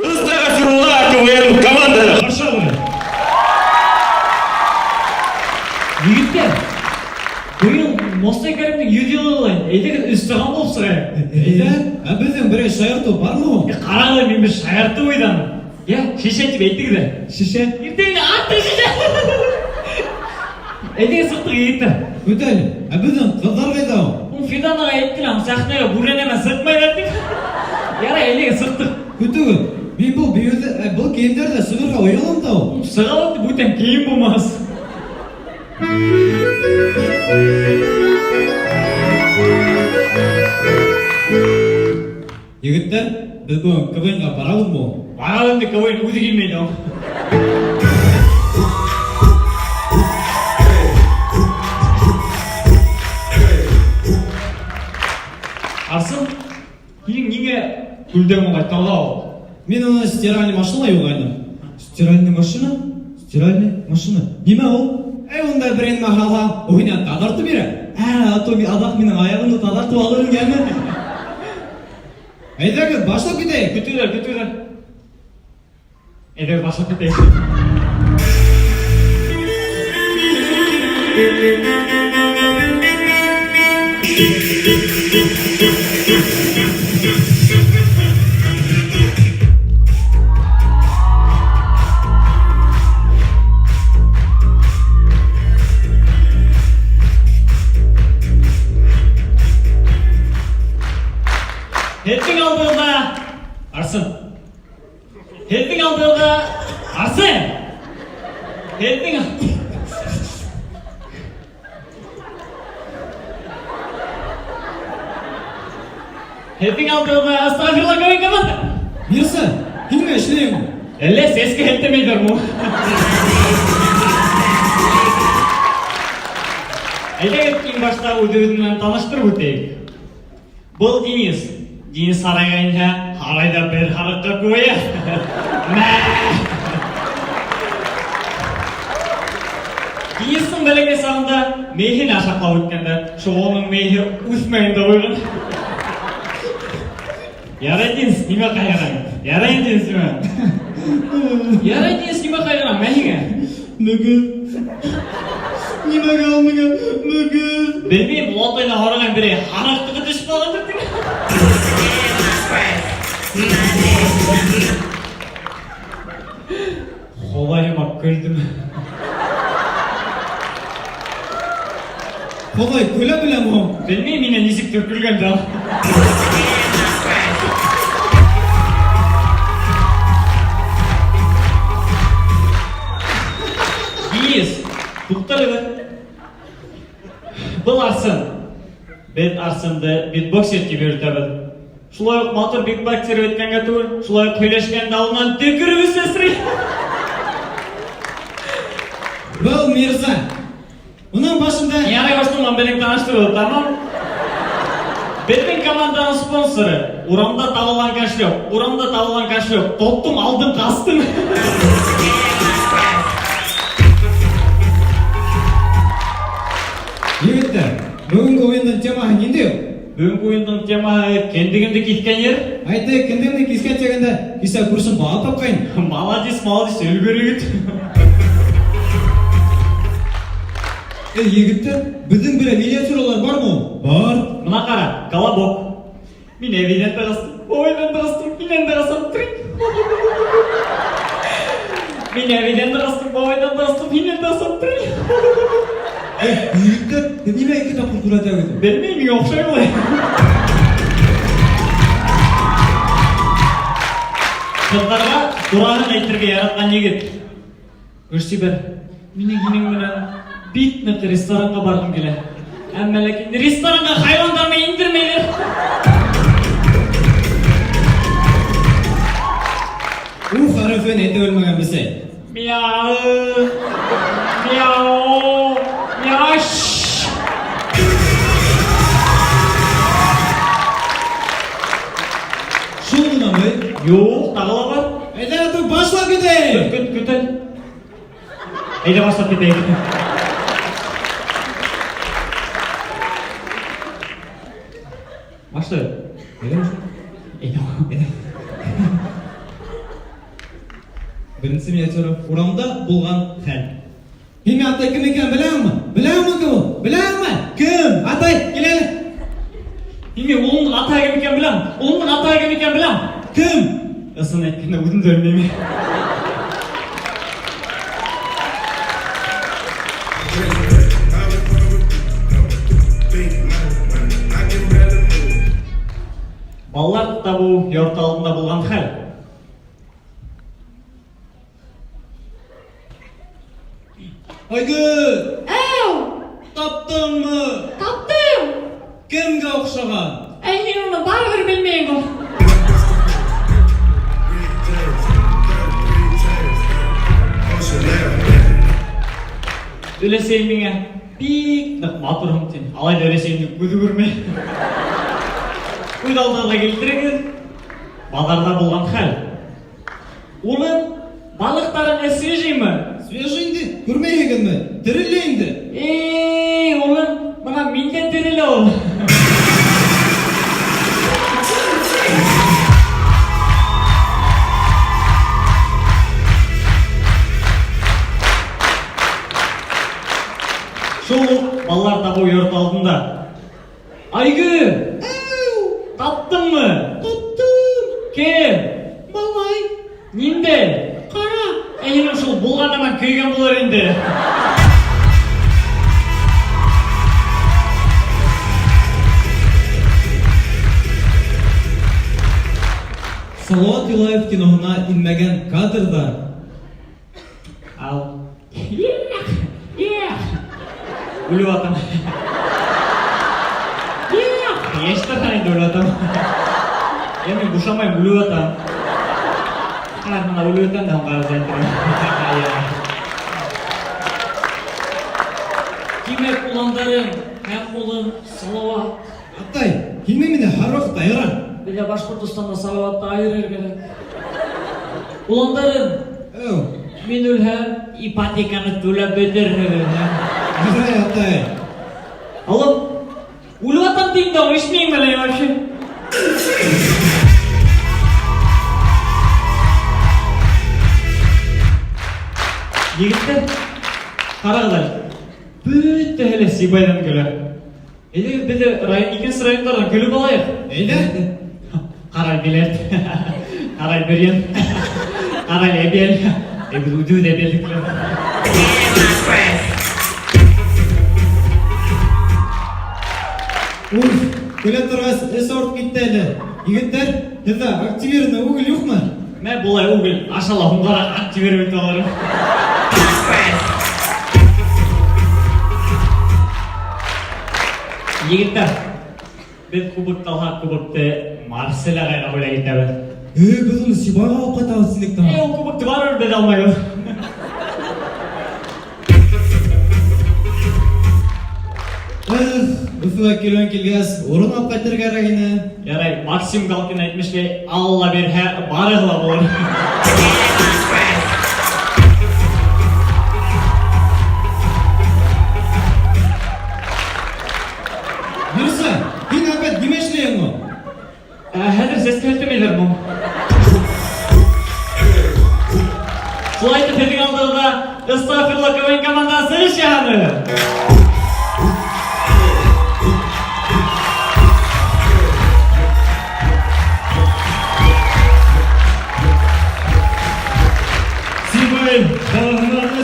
Ыстаға сұрылға КВН команданы қарша бұны. Егіттер, бұйыл Мостай Кәрімнің үйдегі олайын, әйдегі үстіған болып сұрайын. Біздің бірі шайырту бар ма? Қарағылай мен бір шайырты ойдамын. Шеше деп әйттігі де. Шеше? Ертеңіне атты шеше! Әйдегі сықтық егіттер. Өтәл, біздің қыздар қайда о? Фиданаға әйттілі, сақнайға бұренеме сықмай әттік. Яра әйдегі сықтық. Күтігі, мен бұл кейіндерді сығырға ойалам тау. Сығалықты бұтен кейін болмас. Егіттер, біз бүгін КВН-ға барамыз ба? Баралымды КВН өзі келмейді ау. Арсың, ең неге гүлден қайтауда ау? Мен оны стиральный машина yo'qaydim. Стиральный машина? Стиральный машина. Неме ол? Онда бірін мағалға ойнан тадартып бері. Атоми адақ менің аяғымды тадартып алырын кәмі. Әйдегі, башлап кетейік. Күтілер. Әйдегі башлап кетейік. Hepin aldığında Arsın. Hepin aldığında Arsın. Hepin Hepin aldığında estağfurullah koyun kapat. Mirsa, bilme işleyeyim. Elle seski hep demeydir mu? Әйдә ең башта өздеріңмен таныштырып өтейік. Бұл Денис. Денис сарайғанша арайда бір харыққа көйі. Денистің бәлеге сағында мейхін ашақлау өткенде, шоғының мейхі үсмейінде ойғын. Ярай Денис, неме қайғыран? Ярай Денис, неме қайғыран? Мәйге? Немеге алмыға мүгіз. Білмейм, лотайна ораған бірі харақтығы түшіп қалған түртің. Қолайыма күлдім. Қолай көйлі білем о? Білмейм, менен есіктер күлген жал. Дейіз, тұқтыры бір. Бұл Арсын. Бет Арсынды битбоксерге берді. Шулай матур битбоксер өткенге тур, шулай көйлешкен дауынан түкіріп өсесірі. Бұл Мирза. Мұнан башында... Ярай башынан бәлек таныштырды, тамам? Беттің команданың спонсоры. Урамда табылған кашлеп. Тоттың алдын қастың. Егіттер, бүгінгі ойындың темаға нендеу? Бүгінгі ойындың темаға кендігімді кеткен ер. Айты, кендігімді кескен тегенде кеса күрсін баға тапқайын. Молодец, өлгері кет. Егіттер, біздің бірі миниатюралар бар ма? Бар. Мына қара, колобок. Мен әвейден тағастым, ойынан тағастым, менен тағастым, трик. Мен әвейден тағастым, ойынан тағастым, менен тағастым, трик. Егіттер, неме екі тапқыр тұрады әуеді? Білмей, мен оқшай болай. Қыздарға дұрағын әйтірге яратқан егет. Көрші бір, менің менен битнік ресторанға барғым келе. Әммәләкен ресторанға хайвандарына индірмейлер. Харифен әйті өлмеген бісей. Мяу, мяу, мяш. Шул мұнан бай? Жоқ, тағыла бар. Әйді әті башлап кетейік. Күтіл. Әйді башлап кетейік. Башты. Әйді. Беренче миниатюра. Урамда булган хәл. Һин атай кем икән беләңме? Беләңме кем ул? Беләңме? Кем? Атай, кил әле. Ими улымның аты кем икән беләм. Улымның аты кем икән беләм. Кем? Ысын әйткәндә үзем дә белмим. Балалар табу йорт алдында булган хәл. Айгөл, Әу, таптыңмы? таптым. Кемгә охшаган? Мин уны барыбер белмәйм. Өлесең миңа бик нык матурым тин. Алайда өлесеңне күҙе күрмәй. Күҙ алдына килтерегез. Базарда булган хәл. Улым, балыктарың свежиймы? Свежий инде. Күрмәйһегезме? Тереле инде. Улым, мына миндә тереле ул. Шул балалар табу йорт алдында. Айгүл! Таптыңмы? Таптым. Кем? Малай. Нинде? Кара. Әйнем шул булганда мен көйгән булыр инде. Салават Юлаев киноһына инмәгән кадрдар. Ал. Үлү атам. Яштар инде үлү атам. Мен бушамай үлү атам. Мына үлү атам да карап жатырмын. Кимек уландарым, һәм улым салават. Атай, һинме мине һәр вакыт айыра? Белә Башкортостанда салаватты айырыр керек. Уландарым, Әу. мин үлһәм, ипотеканы түләп бетерһегез. Ярай, атай. Алло, үлү атам дейм да, ишмейм әле вообще. Егеттер, карагыз әле. Бөтәһе Сибайдан көлә. Әйдә, без икенче районнардан көлеп алайык. Әйдә. Карай билет. Карай берен. Карай эбел. Эбел үдү дә белдек. Уф, көлә торгас, эсорт китте әле. Егеттер, һездә активированный уголь юкмы? Мә булай угыл, ашала хунгара активировать аларым. Егеттер, без кубокты алһак, кубокты Марселяга бүләк итәбез. Без уны Сибайга алып кайтабыз синектән. Ул кубокты барыбер без алмайбыз. Уфуга килгәс, урын алып кайтырга кирәк ине. Ярай, Максим Галкин әйтмешли, Алла бирһә, барыгла булыр. Нәрсә? Һин әлбәт димәшләйеңме? Хәзер сез көлтемейлер бу. Шулай итеп, һезнең алдыгызда Ыстафирулла КВН командасы эш яһады. Сибай, балаларны